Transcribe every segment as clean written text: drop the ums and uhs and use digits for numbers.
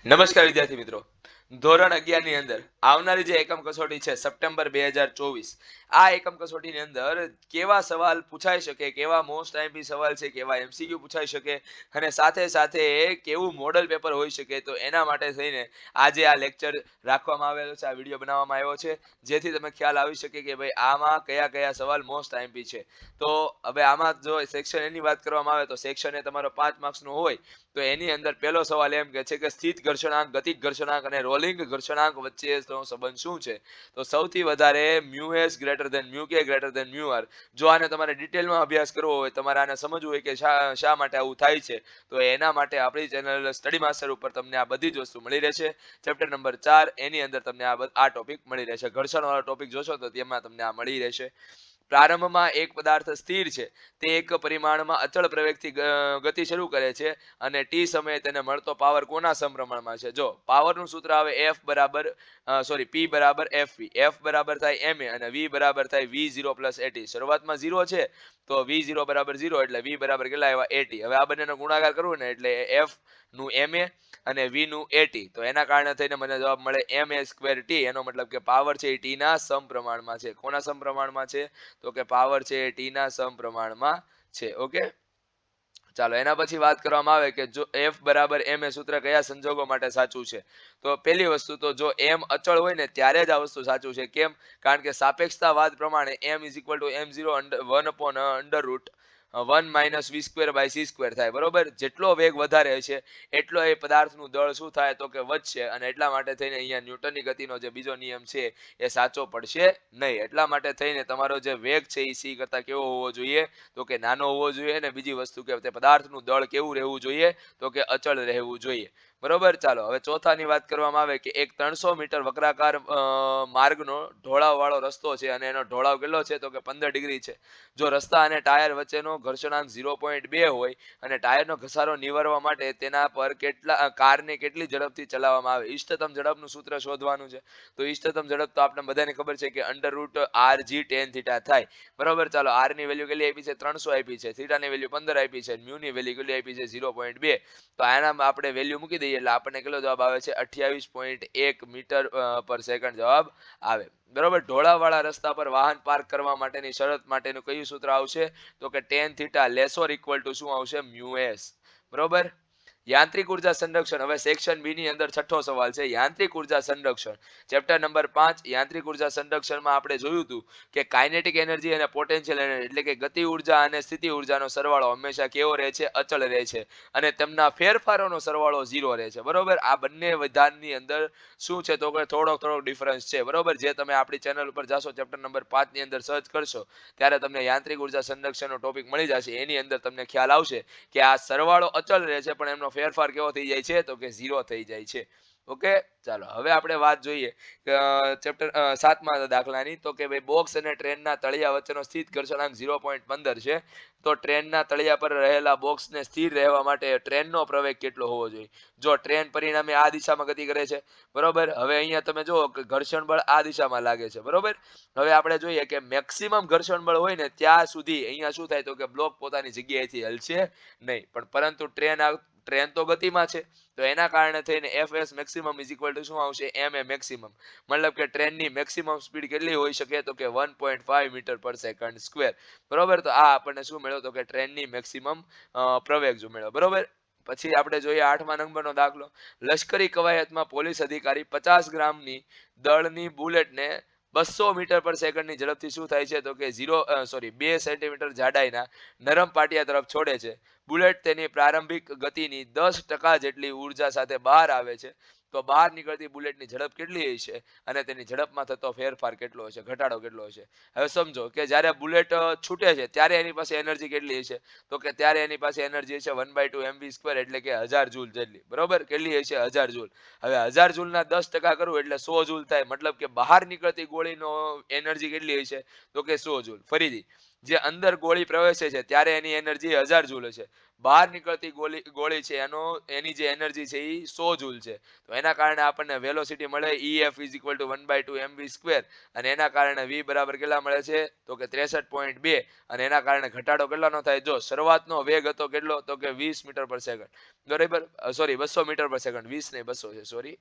નમસ્કાર વિદ્યાર્થી મિત્રો. ધોરણ 11 ની અંદર આવનારી જે એકમ કસોટી છે સપ્ટેમ્બર 2024, આ એકમ કસોટીની અંદર કેવા સવાલ પૂછાઈ શકે, કેવા મોસ્ટ આઈએમપી સવાલ છે, કેવા એમસીક્યુ પૂછાઈ શકે અને સાથે સાથે કેવું મોડલ પેપર હોઈ શકે, તો એના માટે થઈને આજે આ લેક્ચર રાખવામાં આવેલો છે, આ વિડીયો બનાવવામાં આવ્યો છે, જેથી તમે ખ્યાલ આવી શકે કે ભાઈ આમાં કયા કયા સવાલ મોસ્ટ આઈએમપી છે. તો હવે આમાં જો સેક્શન એની વાત કરવામાં આવે તો સેક્શન એ તમારો 5 માર્ક્સનો હોય, તો એની અંદર પહેલો સવાલ એમ કે છે કે સ્થિત ઘર્ષણાંક, ગતિક ઘર્ષણાંક અને રોલિંગ ઘર્ષણાંક વચ્ચેનો સંબંધ શું છે? તો સૌથી વધારે mu S greater than mu K greater than mu R. જો આને તમારે ડિટેલમાં અભ્યાસ કરવો હોય, તમારે આને સમજવું હોય કે શા માટે આવું થાય છે, તો એના માટે આપણી ચેનલ સ્ટડી માસ્ટર ઉપર તમને આ બધી જ વસ્તુ મળી રહેશે. ચેપ્ટર નંબર 4 એની અંદર તમને આ ટોપિક મળી રહેશે. ઘર્ષણવાળો ટોપિક જોશો તો તેમાં તમને આ મળી રહેશે. પ્રારંભમાં એક પદાર્થ સ્થિર છે, તે એક પરિમાણમાં અચળ પ્રવેગથી ગતિ શરૂ કરે છે અને ટી સમયે તેને મળતો પાવર કોના સમપ્રમાણમાં છે? જો પાવરનું સૂત્ર આવે P બરાબર FV. F બરાબર થાય ma અને V બરાબર થાય V0 પ્લસ AT. શરૂઆતમાં 0 છે તો V0 બરાબર 0 એટલે V બરાબર કેટલા આવ્યા? AT. હવે આ બંનેનો ગુણાકાર કરવું ને એટલે F નું ma અને V નું AT, તો એના કારણે થઈને મને જવાબ મળે ma²t. એનો મતલબ કે પાવર છે એ ટી ના સમપ્રમાણમાં છે. કોના સમપ્રમાણમાં છે? તો કે પાવર છે એ ટી ના સમપ્રમાણમાં છે. ઓકે, ચાલો એના પછી વાત કરવામાં આવે કે જો F બરાબર m એ સૂત્ર કયા સંજોગો માટે સાચું છે? તો પહેલી વસ્તુ, તો જો m અચળ હોય ને ત્યારે જ આ વસ્તુ સાચું છે. કેમ? કારણ કે સાપેક્ષતાવાદ પ્રમાણે m m0 1 - v²/c² થાય. બરોબર, જેટલો વેગ વધારે હશે એટલો એ પદાર્થનું દળ શું થાય? તો કે વધશે, અને એટલા માટે થઈને અહીંયા ન્યૂટનની ગતિનો જે બીજો નિયમ છે એ સાચો પડશે નહીં. એટલા માટે થઈને તમારો જે વેગ છે એ c કરતા કેવો હોવો જોઈએ? તો કે નાનો હોવો જોઈએ. અને બીજી વસ્તુ કે તે પદાર્થનું દળ કેવું રહેવું જોઈએ? તો કે અચળ રહેવું જોઈએ. બરોબર, ચાલો હવે ચોથાની વાત કરવામાં આવે કે એક 300 મીટર વક્રાકાર માર્ગનો ઢોળાવવાળો રસ્તો છે અને એનો ઢોળાવ કેટલો છે? તો કે 15 ડિગ્રી છે. જો રસ્તા અને ટાયર વચ્ચેનો ઘર્ષણાંક 0.2 હોય અને ટાયરનો ઘસારો નિવારવા માટે તેના પર કારને કેટલી ઝડપથી ચલાવવામાં આવે? ઇષ્ટતમ ઝડપનું સૂત્ર શોધવાનું છે. તો ઇષ્ટતમ ઝડપ તો આપણે બધાને ખબર છે કે √RG tan θ થાય. બરોબર, ચાલો આર ની વેલ્યુ કેટલી આપી છે? 300 આપી છે. થીટા ની વેલ્યુ 15 આપી છે. મ્યુ ની વેલ્યુ કેટલી આપી છે? 0.2. તો આનામાં આપણે વેલ્યુ મૂકી દઈએ એટલે આપણને કેટલો જવાબ આવે છે? 28.1 મીટર પર સેકન્ડ જવાબ આવે. બરોબર, ઢોળાવવાળા રસ્તા પર વાહન પાર્ક કરવા માટેની શરત માટેનું કયું સૂત્ર આવશે? તો કે tan θ લેસોર ઇક્વલ ટુ શું આવશે? Mu S. બરોબર, યાંત્રિક ઉર્જા સંરક્ષણ. હવે સેક્શન બી ની અંદર છઠ્ઠો સવાલ છે, યાંત્રિક ઉર્જા સંરક્ષણ. ચેપ્ટર નંબર 5 યાંત્રિક ઉર્જા સંરક્ષણમાં આપણે જોયું હતું કે કાઇનેટિક એનર્જી અને પોટેન્શિયલ એનર્જી એટલે કે ગતિ ઉર્જા અને સ્થિતિ ઉર્જાનો સરવાળો હંમેશા કેવો રહે છે? અચળ રહે છે. અને તેમના ફેરફારોનો સરવાળો 0 રહે છે. બરોબર, આ બંને વિધાનની અંદર શું છે? તો કે થોડોક ડિફરન્સ છે. બરોબર, જે તમે આપણી ચેનલ ઉપર જાશો, ચેપ્ટર નંબર 5 ની અંદર સર્ચ કરશો ત્યારે તમને યાંત્રિક ઉર્જા સંરક્ષણનો ટોપિક મળી જશે. એની અંદર તમને ખ્યાલ આવશે કે આ સરવાળો અચળ રહે છે પણ એમનો ફેરફાર કેવો થઈ જાય છે? તો કે 0 થઈ જાય છે. ઓકે, ચાલો હવે આપણે વાત જોઈએ ચેપ્ટર 7મા દાખલાની. તો કે ભાઈ બોક્સ અને ટ્રેનના તળિયા વચ્ચેનો સ્થિત ઘર્ષણાંક 0.15 છે. તો ટ્રેનના તળિયા પર રહેલા બોક્સને સ્થિર રહેવા માટે ટ્રેનનો પ્રવેગ કેટલો હોવો જોઈએ? જો ટ્રેન પરિણામે આ દિશામાં ગતિ કરે છે. બરોબર, હવે અહીંયા તમે જુઓ કે ઘર્ષણ બળ આ દિશામાં લાગે છે. બરોબર, હવે આપણે જોઈએ કે મેક્સિમમ ઘર્ષણ બળ હોય ને ત્યાં સુધી અહીંયા શું થાય? તો કે બ્લોક પોતાની જગ્યાએથી હલશે નહીં. પણ પરંતુ ટ્રેન તો ગતિમાં છે, તો એના કારણે થઈને fs maximum is equal to શું આવશે? ma maximum. મતલબ કે ટ્રેનની મેક્સિમમ સ્પીડ કેટલી હોઈ શકે? તો કે 1.5 મીટર પર સેકન્ડ સ્ક્વેર. બરોબર, તો આ આપણને શું મળ્યો? તો કે ટ્રેનની મેક્સિમમ પ્રવેગ જો મળ્યો. બરોબર, પછી આપણે જોઈએ 8મા નંબરનો દાખલો. લશ્કરી કવાયતમાં પોલીસ અધિકારી 50 ગ્રામની દળની બુલેટને 200 મીટર પર સેકન્ડની ઝડપથી શું થાય છે? તો કે 2 સેન્ટીમીટર જાડાઈના નરમ પાટિયા તરફ છોડે છે. બુલેટ તેની પ્રારંભિક ગતિની 10% જેટલી ઉર્જા સાથે બહાર આવે છે. તો બહાર નીકળતી બુલેટની ઝડપ કેટલી હશે અને તેની ઝડપમાં થતો ફેરફાર કેટલો હશે, ઘટાડો કેટલો હશે? હવે સમજો કે જ્યારે બુલેટ છૂટે છે ત્યારે એની પાસે એનર્જી કેટલી હશે? તો કે ત્યારે એની પાસે એનર્જી હશે 1/2 mv², એટલે કે 1000 જૂલ જેટલી. બરોબર, કેટલી હશે? 1000 જૂલ. હવે 1000 જૂલના 10% કરવું એટલે 100 જૂલ થાય. મતલબ કે બહાર નીકળતી ગોળીનો એનર્જી કેટલી હશે? તો કે 100 જૂલ. ફરીથી જે અંદર ગોળી પ્રવેશે છે ત્યારે એની એનર્જી 1000 જૂલ છે. બહાર નીકળતી ગોળી છે એની જે એનર્જી છે એ 100 જૂલ છે. તો એના કારણે આપણને વેલોસિટી મળે EF = 1/2 mv², અને એના કારણે v બરાબર કેટલા મળે છે તો કે 63.2, અને એના કારણે ઘટાડો કેટલાનો થાય? જો શરૂઆતનો વેગ હતો કેટલો તો કે 20 મીટર પર સેકન્ડ, બરાબર, સોરી 200 મીટર પર સેકન્ડ, 20 નહીં 200 છે, સોરી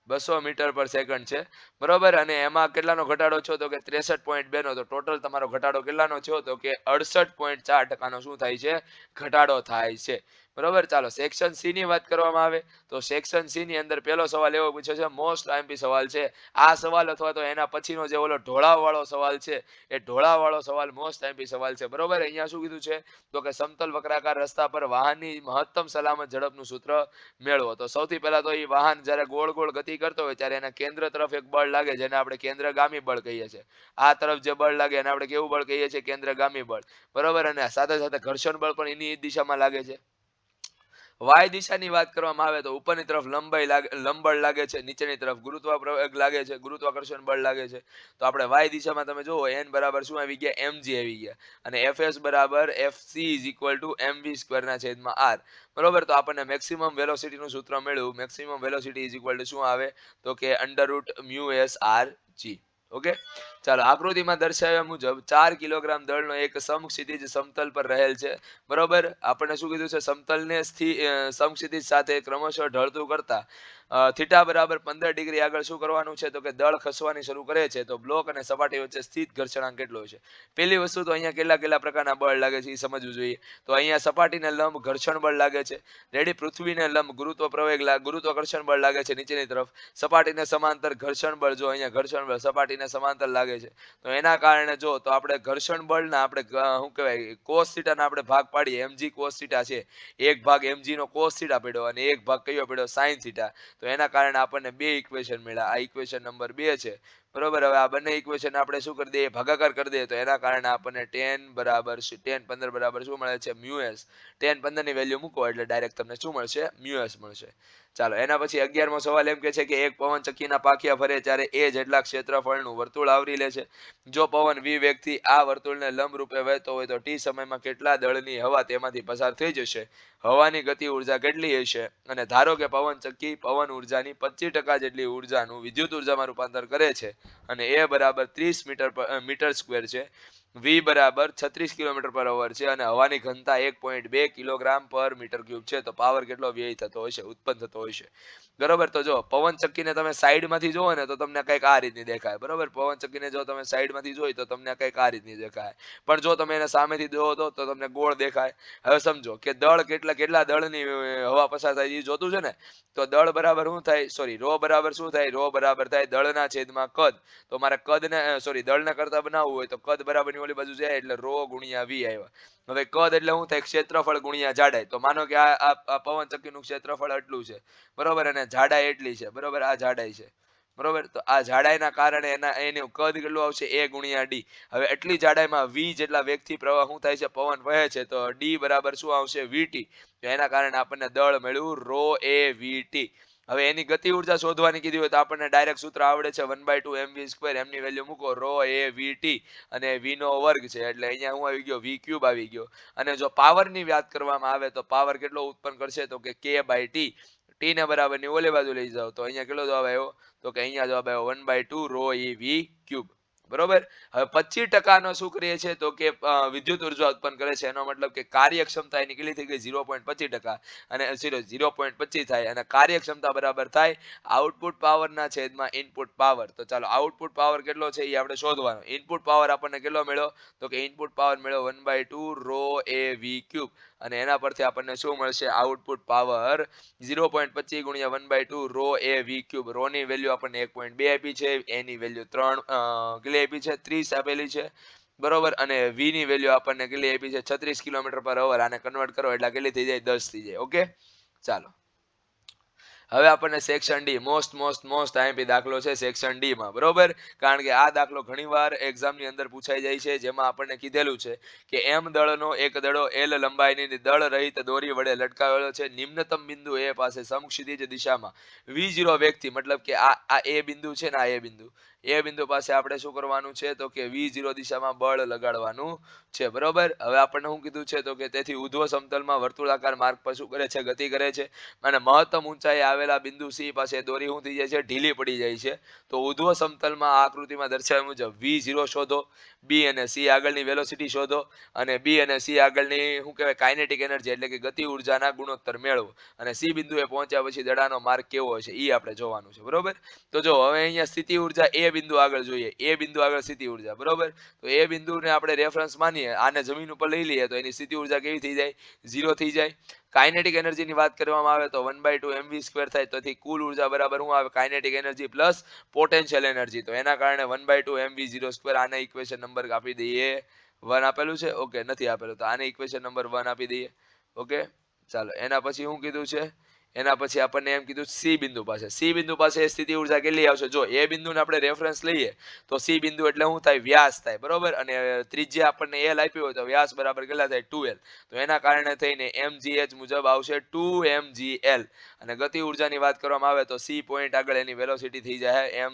200 મીટર પર સેકન્ડ છે, બરોબર, અને એમાં કેટલાનો ઘટાડો છો તો કે 63.2 નો. તો ટોટલ તમારો ઘટાડો કેટલાનો થયો તો કે 68.4% શું થાય છે? ઘટાડો થાય છે, બરોબર. ચાલો સેક્શન સી ની વાત કરવામાં આવે તો સેક્શન સી ની અંદર પહેલો સવાલ એવો પૂછ્યો છે, મોસ્ટ આઈએમપી સવાલ છે આ સવાલ, અથવા તો એના પછીનો જે ઓલો ઢોળાવવાળો સવાલ છે એ ઢોળાવવાળો સવાલ મોસ્ટ આઈએમપી સવાલ છે, બરોબર. અહીંયા શું કીધું છે તો કે સમતલ વક્રાકાર રસ્તા પર વાહનની મહત્તમ સલામત ઝડપનું સૂત્ર મેળવો. તો સૌથી પહેલા તો એ વાહન જ્યારે ગોળ ગોળ ગતિ કરતો હોય ત્યારે એના કેન્દ્ર તરફ એક બળ લાગે જેને આપણે કેન્દ્રગામી બળ કહીએ છીએ. આ તરફ જે બળ લાગે એને આપણે કેવું બળ કહીએ છીએ? કેન્દ્રગામી બળ, બરોબર. અને સાથે સાથે ઘર્ષણ બળ પણ એની દિશામાં લાગે છે. વાય દિશાની વાત કરવામાં આવે તો ઉપરની તરફ લંબબળ લાગે છે, નીચેની તરફ ગુરુત્વાપ્રવેગ લાગે છે, ગુરુત્વાકર્ષણ બળ લાગે છે. તો આપણે વાય દિશામાં તમે જુઓ n બરાબર શું આવી ગયા? mg આવી ગયા, અને fs બરાબર fc = mv²/r, બરોબર. તો આપણને મેક્સિમમ વેલોસિટી નું સૂત્ર મળ્યું. મેક્સિમમ વેલોસિટી શું આવે તો કે √μsrg. ઓકે, ચાલો આકૃતિમાં દર્શાવ્યા મુજબ 4 કિલોગ્રામ દળનો એક સમક્ષિતિજ સમતલ પર રહેલ છે, બરોબર. આપણને શું કીધું છે? સમતલને સમક્ષિતિજ સાથે ક્રમશઃ ઢળતું કરતા થીટા બરાબર 15 ડિગ્રી આગળ શું કરવાનું છે તો કે દળ ખસવાની શરૂ કરે છે. તો બ્લોક અને સપાટી વચ્ચે સ્થિત ઘર્ષણાંક કેટલો છે? પહેલી વસ્તુ તો અહીંયા કેટલા પ્રકારના બળ લાગે છે એ સમજવું જોઈએ. તો અહીંયા સપાટીને લંબ ઘર્ષણ બળ લાગે છે, રેડી. પૃથ્વીને લંબ ગુરુત્વાકર્ષણ બળ લાગે છે નીચેની તરફ. સપાટીને સમાંતર ઘર્ષણ બળ, જો અહીંયા ઘર્ષણ બળ સપાટીને સમાંતર લાગે છે. તો એના કારણે જો તો આપણે ઘર્ષણ બળના આપણે શું કહેવાય cos θ ના આપણે ભાગ પાડીએ, mg cos θ છે, એક ભાગ mg નો cos θ પડ્યો અને એક ભાગ કયો પડ્યો? sin θ. તો એના કારણે આપણને બે ઇક્વેશન મળ્યા. આ ઇક્વેશન નંબર 2 છે, બરોબર. હવે આ બંને ઇક્વેશન આપણે શું કરી દઈએ? ભાગાકાર કરી દઈએ. તો એના કારણે આપણને tan 15 બરાબર શું મળે છે? μs. tan 15 ની વેલ્યુ મૂકો એટલે ડાયરેક્ટ તમને શું મળશે? μs મળશે. ચાલો એના પછી 11મો સવાલ એમ કે છે કે એક પવન ચક્કીના પાખિયા ફરે ત્યારે એ જેટલા ક્ષેત્રફળનું વર્તુળ આવરી લે છે. જો પવન v વેગથી આ વર્તુળને લંબ રૂપે વહેતો હોય તો t સમયમાં કેટલા દળની હવા તેમાંથી પસાર થઈ જશે? હવાની ગતિ ઉર્જા કેટલી હશે? અને ધારો કે પવન ચક્કી પવન ઉર્જાની 25% જેટલી ઉર્જાનું વિદ્યુત ઉર્જામાં રૂપાંતર કરે છે, અને એ બરાબર 30 મીટર સ્ક્વેર છે, v બરાબર 36 km/h છે, અને હવાની ઘનતા 1.2 kg/m3 છે. તો પાવર કેટલો વ્યય થતો હશે, ઉત્પન્ન થતો હશે? બરોબર. તો જો પવન ચક્કીને તમે સાઈડમાંથી જોવો ને તો તમને કંઈક આ રીતની દેખાય, બરોબર. પવન ચક્કીને જો તમે સાઈડમાંથી જોઈ તો તમને કંઈક આ રીતની દેખાય, પણ જો તમે એને સામેથી જોવો તો તમને ગોળ દેખાય. હવે સમજો કે દળ કેટલા દળની હવા પસાર થાય એ જોતું છે ને. તો દળ બરાબર શું થાય? સોરી, રો બરાબર શું થાય? રો બરાબર થાય દળના છેદમાં કદ. તો મારે કદને સોરી દળને કરતા બનાવવું હોય તો કદ બરાબરની ઓલી બાજુ જાય એટલે રો ગુણ્યા v આવ્યા. હવે કદ એટલે શું થાય? ક્ષેત્રફળ ગુણ્યા જાડાઈ. તો માનો કે આ પવન ચક્કીનું ક્ષેત્રફળ આટલું છે, બરોબર, અને જાડાઈ એટલી છે, બરોબર. આ જાડાઈ છે, બરોબર. તો આ જાડાઈના કારણે એનું કદ કેટલું આવશે? a ગુણ્યા d. હવે એટલી જાડાઈમાં v જેટલા વેગથી પ્રવાહ શું થાય છે? પવન વહે છે. તો d બરાબર શું આવશે? vt. તો એના કારણે આપણને દળ મળ્યું ρ(a)vt. હવે એની ગતિ ઉર્જા શોધવાની કીધી હોય તો આપણને ડાયરેક્ટ સૂત્ર આવડે છે 1/2 mv². એમની વેલ્યુ મૂકો ρ(a)vt, અને v નો વર્ગ છે એટલે અહીંયા શું આવી ગયો? v³ આવી ગયો. અને જો પાવરની વાત કરવામાં આવે તો પાવર કેટલો ઉત્પન્ન કરશે? તો કે k/t. t ને બરાબર ની ઓલી બાજુ લઈ જાઓ તો અહીંયા કેટલો જવાબ આવ્યો? તો કે અહીંયા જવાબ આવ્યો 1/2 ρev³, બરોબર. હવે 25% શું કરીએ છીએ તો કે વિદ્યુત ઉર્જા ઉત્પન્ન કરે છે. એનો મતલબ કે કાર્યક્ષમતા એની કેટલી થઈ ગઈ? 0.25%, અને 0.25 થાય, અને કાર્યક્ષમતા બરાબર થાય આઉટપુટ પાવરના છેદમાં ઇનપુટ પાવર. તો ચાલો આઉટપુટ પાવર કેટલો છે એ આપણે શોધવાનો. ઇનપુટ પાવર આપણને કેટલો મળ્યો? તો કે ઇનપુટ પાવર મળ્યો 1/2 ρev³, અને એના પરથી આપણને શું મળશે? આઉટપુટ પાવર 0.25 ગુણ્યા 1/2 ρev³. રો ની વેલ્યુ આપણને 1.2 આપી છે, એ ની વેલ્યુ 3 કેટલી આપી છે? 30 આપેલી છે, બરોબર. અને v ની વેલ્યુ આપણને કેટલી આપી છે? 36 km/h. આને કન્વર્ટ કરો એટલે કેટલી થઈ જાય? 10 થઈ જાય. ઓકે, ચાલો હવે આપણને સેક્શન ડી મોસ્ટ આઈએમપી દાખલો છે સેક્શન ડી માં, બરોબર. કારણ કે આ દાખલો ઘણીવાર એક્ઝામની અંદર પૂછાઈ જાય છે, જેમાં આપણને કીધેલું છે કે m દળનો એક દડો l લંબાઈની દળ રહિત દોરી વડે લટકાવેલો છે. નિમ્નતમ બિંદુ a પાસે સમક્ષિતિજ દિશામાં v0 વેગથી, મતલબ કે આ a બિંદુ છે ને, આ a બિંદુ એ બિંદુ પાસે આપણે શું કરવાનું છે તો કે V0 દિશામાં બળ લગાડવાનું છે, બરોબર. હવે આપણને શું કીધું છે તો કે તેથી ઉધ્વ સમતલમાં વર્તુળાકાર માર્ગ પર શું કરે છે, ગતિ કરે છે, અને મહત્તમ ઊંચાઈ આવેલા બિંદુ C પાસે દોરી શું થઈ જાય છે, ઢીલી પડી જાય છે. તો ઉધ્વ સમતલમાં આ આકૃતિમાં દર્શાવ્યા મુજબ V0 શોધો, B અને C આગળની વેલોસિટી શોધો, અને B અને C આગળની શું કહેવાય કાઇનેટિક એનર્જી એટલે કે ગતિ ઉર્જાના ગુણોત્તર મેળવો, અને C બિંદુએ પહોંચ્યા પછી દડાનો માર્ગ કેવો હશે એ આપણે જોવાનું છે, બરોબર. તો જો હવે અહીંયા સ્થિતિ ઉર્જા એ બિંદુ આગળ જોઈએ, એ બિંદુ આગળ સ્થિતિ ઉર્જા, બરોબર. તો એ બિંદુને આપણે રેફરન્સ માનીએ, આને જમીન ઉપર લઈ લઈએ તો એની સ્થિતિ ઉર્જા કેવી થઈ જાય, 0 થઈ જાય. કાઇનેટિક એનર્જીની વાત કરવામાં આવે તો 1/2 mv² થાય, તેથી કુલ ઉર્જા બરાબર શું આવે, kinetic energy plus potential energy. તો એના કારણે 1/2 mv02, આને ઇક્વેશન નંબર આપી દઈએ 1 આપેલું છે, ઓકે. નથી આપેલું તો આને ઇક્વેશન નંબર 1 આપી દઈએ, ઓકે. ચાલો એના પછી શું કીધું છે, એના પછી આપણને એમ કીધું C બિંદુ પાસે સ્થિતિ ઉર્જા કેટલી આવશે, જો એ બિંદુને આપણે રેફરન્સ લઈએ તો C બિંદુ એટલે શું થાય, વ્યાસ થાય, બરોબર. અને ત્રિજ્યા આપણને L આપ્યું હોય તો વ્યાસ બરાબર કેટલા થાય, 2L. તો એના કારણે થઈને mgh મુજબ આવશે 2mgl. અને ગતિ ઉર્જાની વાત કરવામાં આવે તો C પોઈન્ટ આગળ એની વેલોસિટી થઈ જાય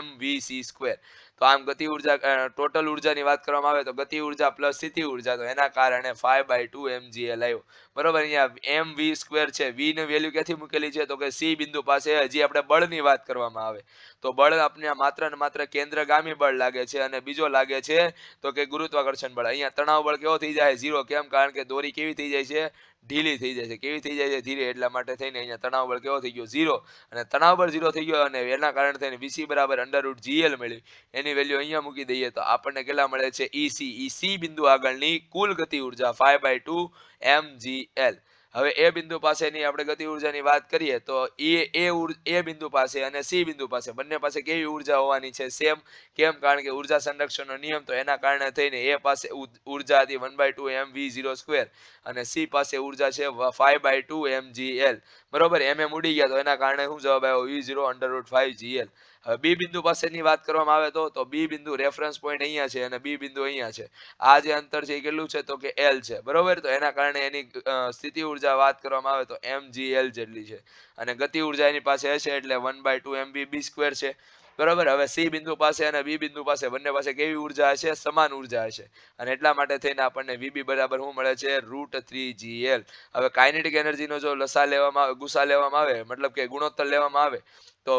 mvc². તો આમ ગતિ ઉર્જા ટોટલ ઉર્જાની વાત કરવામાં આવે તો ગતિ ઉર્જા પ્લસ સ્થિતિ ઉર્જા, તો એના કારણે 5/2 mgl આવ્યો, બરોબર. અહીંયા mv² છે, v ની વેલ્યુ ક્યાંથી મૂકેલી છે તો કે C બિંદુ પાસે હજી આપણે બળની વાત કરવામાં આવે તો બળ આપણે માત્ર ને માત્ર કેન્દ્રગામી બળ લાગે છે, અને બીજો લાગે છે તો કે ગુરુત્વાકર્ષણ બળ. અહીંયા તણાવ બળ કેવો થઈ જાય, 0. કેમ, કારણ કે દોરી કેવી થઈ જાય છે, ઢીલી થઈ જાય છે. કેવી થઈ જાય છે, ધીરે. એટલા માટે થઈને અહીંયા તણાવ બળ કેવો થઈ ગયો, 0. અને તણાવ બળ 0 થઈ ગયો, અને એના કારણે થઈને Vc બરાબર √GL મળી. એની વેલ્યુ અહીંયા મૂકી દઈએ તો આપણને કેટલા મળે છે, EC બિંદુ આગળની કુલ ગતિ ઉર્જા 5/2 mgl. હવે એ બિંદુ પાસેની આપણે ગતિ ઉર્જાની વાત કરીએ તો એ બિંદુ પાસે અને C બિંદુ પાસે બંને પાસે કેવી ઉર્જા હોવાની છે, સેમ. કેમ, કારણ કે ઉર્જા સંરક્ષણનો નિયમ, તો એના કારણે થઈને એ પાસે ઉર્જા હતી 1/2 mv02, અને C પાસે ઉર્જા છે 5/2 mgl, બરોબર. ઉડી ગયા તો એના કારણે શું જવાબ આવ્યો, V0 √5gl. હવે B બિંદુ પાસેની વાત કરવામાં આવે તો B બિંદુ રેફરન્સ પોઈન્ટ અહીંયા છે અને B બિંદુ અહીંયા છે. આ જે અંતર છે એ કેટલું છે તો કે L છે, બરોબર. તો એના કારણે એની સ્થિતિ ઉર્જા વાત કરવામાં આવે તો mgl જેટલી છે, અને ગતિ ઉર્જા એની પાસે હશે એટલે 1/2 mvb² છે, બરોબર. હવે C બિંદુ પાસે અને B બિંદુ પાસે બંને પાસે કેવી ઉર્જા હશે, સમાન ઉર્જા હશે, અને એટલા માટે થઈને આપણને VB બરાબર શું મળે છે, √3gl. હવે કાઇનેટિક એનર્જીનો જો લસા લેવામાં આવે, ગુસા લેવામાં આવે, મતલબ કે ગુણોત્તર લેવામાં આવે તો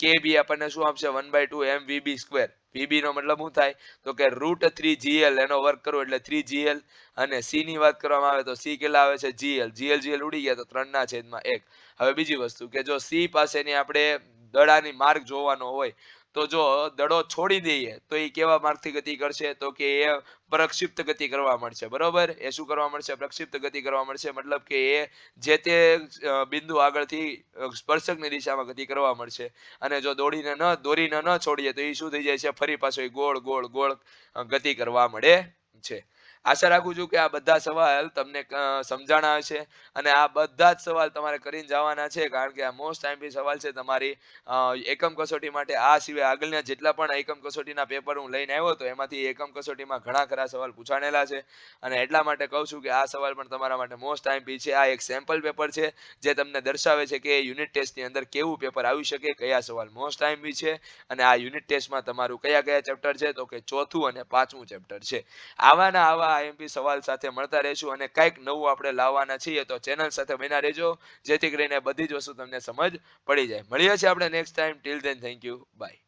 KB આપણને શું આપશે, 1/2 mvb². VB નો મતલબ શું થાય તો કે √3gl, એનો વર્ગ કરો એટલે 3gl. અને C ની વાત કરવામાં આવે તો C કેટલા આવે છે, gl ઉડી ગયા તો 3/1. હવે બીજી વસ્તુ કે જો C પાસેની આપણે દડાની માર્ગ જોવાનો હોય તો જો દડો છોડી દઈએ તો એ કેવા માર્ગથી ગતિ કરશે તો કે એ પ્રક્ષિપ્ત ગતિ કરવા મળશે, બરોબર. એ શું કરવા મળશે, પ્રક્ષિપ્ત ગતિ કરવા મળશે, મતલબ કે એ જે તે બિંદુ આગળથી સ્પર્શકની દિશામાં ગતિ કરવા મળશે. અને જો દોરીને ન છોડીએ તો એ શું થઈ જાય છે, ફરી પાછો એ ગોળ ગોળ ગોળ ગતિ કરવા મળે છે. આશા રાખું છું કે આ બધા સવાલ તમને સમજાણા હશે, અને આ બધા જ સવાલ તમારે કરીને જવાના છે, કારણ કે આ મોસ્ટ ટાઈમથી સવાલ છે તમારી એકમ કસોટી માટે. આ સિવાય આગળના જેટલા પણ એકમ કસોટીના પેપર હું લઈને આવ્યો હતો એમાંથી એકમ કસોટીમાં ઘણા ખરા સવાલ પૂછાણેલા છે, અને એટલા માટે કહું છું કે આ સવાલ પણ તમારા માટે મોસ્ટ ટાઈમથી છે. આ એક સેમ્પલ પેપર છે જે તમને દર્શાવે છે કે યુનિટ ટેસ્ટની અંદર કેવું પેપર આવી શકે, કયા સવાલ મોસ્ટ ટાઈમથી છે, અને આ યુનિટ ટેસ્ટમાં તમારું કયા કયા ચેપ્ટર છે તો કે 4થું અને 5મું ચેપ્ટર છે. આવાના આવા IMP સવાલ સાથે મળતા રહેશું, અને કંઈક નવું આપણે લાવવાના છીએ, તો ચેનલ સાથે બન્યા રહેજો, જેથી કરીને બધી જ વસ્તુ તમને સમજ પડી જાય. મળીએ છીએ આપણે next time. Till then, thank you, by.